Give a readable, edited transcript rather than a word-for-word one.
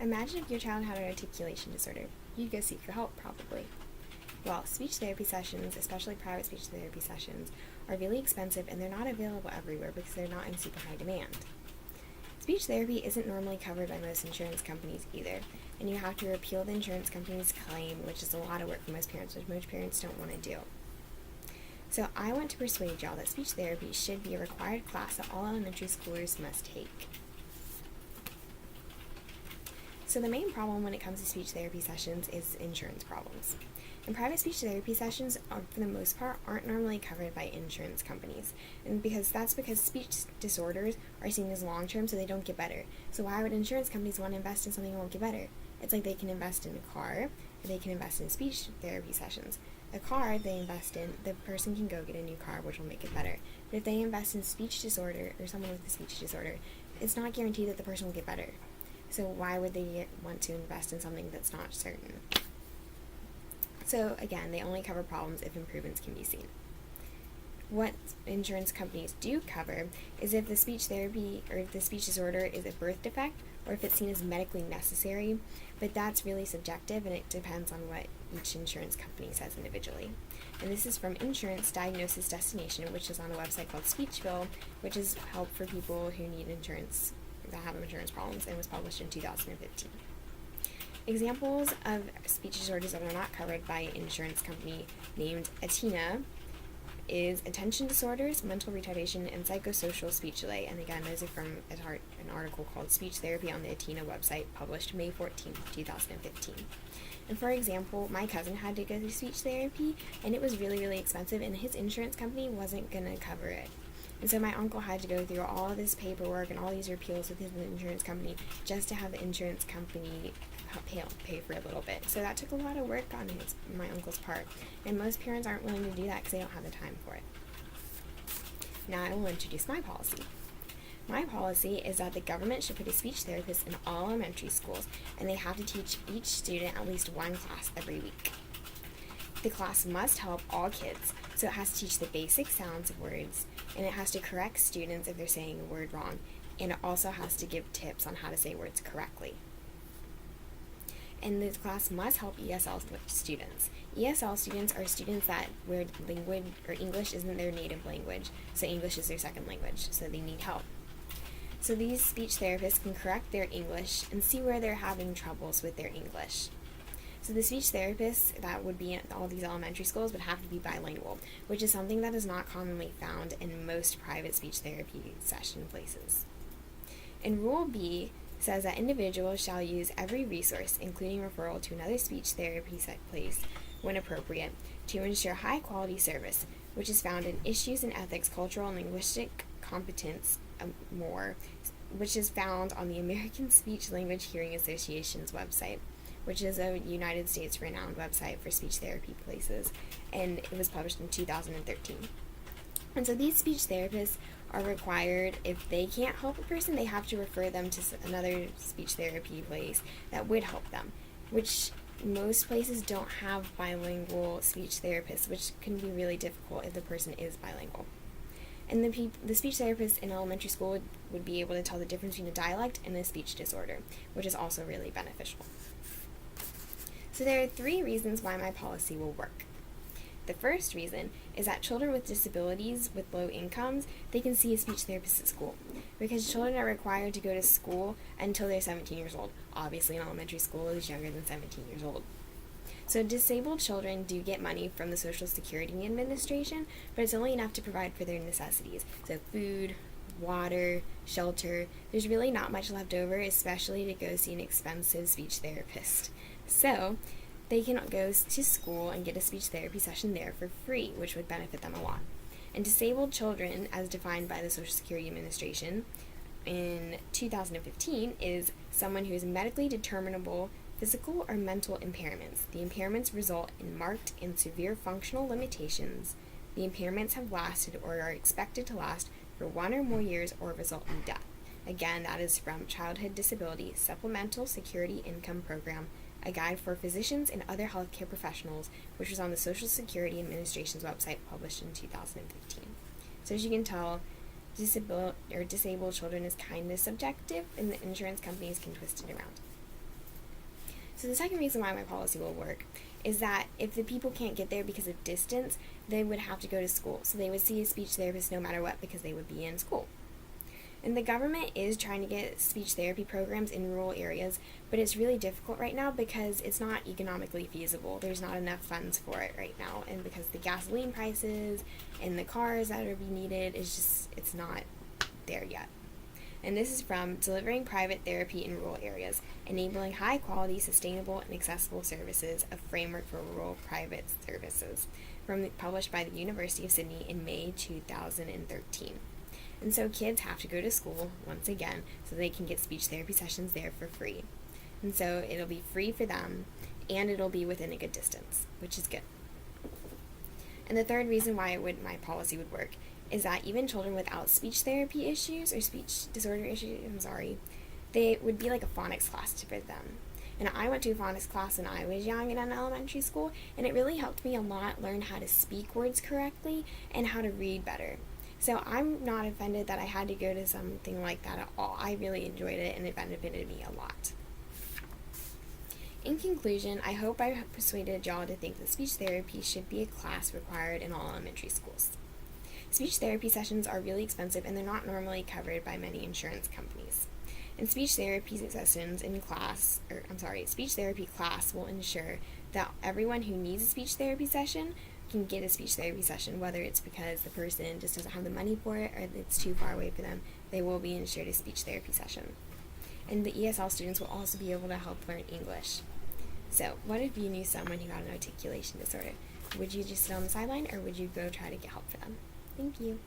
Imagine if your child had an articulation disorder. You'd go seek for help, probably. Well, speech therapy sessions, especially private speech therapy sessions, are really expensive and they're not available everywhere because they're not in super high demand. Speech therapy isn't normally covered by most insurance companies either, and you have to appeal the insurance company's claim, which is a lot of work for most parents, which most parents don't want to do. So I want to persuade y'all that speech therapy should be a required class that all elementary schoolers must take. So the main problem when it comes to speech therapy sessions is insurance problems. And private speech therapy sessions, for the most part, aren't normally covered by insurance companies. And that's because speech disorders are seen as long-term, so they don't get better. So why would insurance companies want to invest in something that won't get better? It's like they can invest in a car, or they can invest in speech therapy sessions. A car they invest in, the person can go get a new car, which will make it better. But if they invest in speech disorder, or someone with a speech disorder, it's not guaranteed that the person will get better. So why would they want to invest in something that's not certain? So again, they only cover problems if improvements can be seen. What insurance companies do cover is if the speech therapy or if the speech disorder is a birth defect or if it's seen as medically necessary, but that's really subjective and it depends on what each insurance company says individually. And this is from Insurance Diagnosis Destination, which is on a website called Speechville, which is help for people who need insurance, that have insurance problems, and was published in 2015. Examples of speech disorders that are not covered by an insurance company named Atina is attention disorders, mental retardation, and psychosocial speech delay. And again, those are from an article called Speech Therapy on the Atina website, published May 14, 2015. And for example, my cousin had to go through speech therapy, and it was really, really expensive, and his insurance company wasn't going to cover it. And so my uncle had to go through all of this paperwork and all these appeals with his insurance company just to have the insurance company pay for a little bit. So that took a lot of work on my uncle's part. And most parents aren't willing to do that because they don't have the time for it. Now I will introduce my policy. My policy is that the government should put a speech therapist in all elementary schools, and they have to teach each student at least one class every week. The class must help all kids, so it has to teach the basic sounds of words, and it has to correct students if they're saying a word wrong, and it also has to give tips on how to say words correctly. And the class must help ESL students. ESL students are students where language or English isn't their native language, so English is their second language, so they need help. So these speech therapists can correct their English and see where they're having troubles with their English. So the speech therapists that would be in all these elementary schools would have to be bilingual, which is something that is not commonly found in most private speech therapy session places. And Rule B says that individuals shall use every resource, including referral to another speech therapy place when appropriate, to ensure high-quality service, which is found in Issues in Ethics, Cultural and Linguistic Competence, which is found on the American Speech Language Hearing Association's website, which is a United States renowned website for speech therapy places, and it was published in 2013. And so these speech therapists are required, if they can't help a person, they have to refer them to another speech therapy place that would help them, which most places don't have bilingual speech therapists, which can be really difficult if the person is bilingual. And the speech therapist in elementary school would be able to tell the difference between a dialect and a speech disorder, which is also really beneficial. So there are 3 reasons why my policy will work. The first reason is that children with disabilities with low incomes, they can see a speech therapist at school, because children are required to go to school until they're 17 years old. Obviously, an elementary school is younger than 17 years old. So disabled children do get money from the Social Security Administration, but it's only enough to provide for their necessities. So food, water, shelter, there's really not much left over, especially to go see an expensive speech therapist. So they can go to school and get a speech therapy session there for free, which would benefit them a lot. And disabled children, as defined by the Social Security Administration in 2015, is someone who is medically determinable physical or mental impairments. The impairments result in marked and severe functional limitations. The impairments have lasted or are expected to last for 1 or more years or result in death. Again, that is from Childhood Disability Supplemental Security Income Program, a guide for physicians and other healthcare professionals, which was on the Social Security Administration's website, published in 2015. So as you can tell, disabled children is kind of subjective, and the insurance companies can twist it around. So the second reason why my policy will work is that if the people can't get there because of distance, they would have to go to school. So they would see a speech therapist no matter what because they would be in school. And the government is trying to get speech therapy programs in rural areas, but it's really difficult right now because it's not economically feasible. There's not enough funds for it right now, and because the gasoline prices and the cars that are being needed it's not there yet. And this is from Delivering Private Therapy in Rural Areas, Enabling High Quality, Sustainable, and Accessible Services, a Framework for Rural Private Services, published by the University of Sydney in May 2013. And so kids have to go to school, once again, so they can get speech therapy sessions there for free. And so it'll be free for them, and it'll be within a good distance, which is good. And the third reason why my policy would work is that even children without speech therapy issues or speech disorder issues, they would be like a phonics class for them. And I went to a phonics class when I was young and in elementary school, and it really helped me a lot learn how to speak words correctly and how to read better. So I'm not offended that I had to go to something like that at all. I really enjoyed it, and it benefited me a lot. In conclusion, I hope I persuaded y'all to think that speech therapy should be a class required in all elementary schools. Speech therapy sessions are really expensive, and they're not normally covered by many insurance companies. And speech therapy sessions in class, speech therapy class will ensure that everyone who needs a speech therapy session can get a speech therapy session, whether it's because the person just doesn't have the money for it or it's too far away for them. They will be insured a speech therapy session. And the ESL students will also be able to help learn English. So, what if you knew someone who had an articulation disorder? Would you just sit on the sideline, or would you go try to get help for them? Thank you.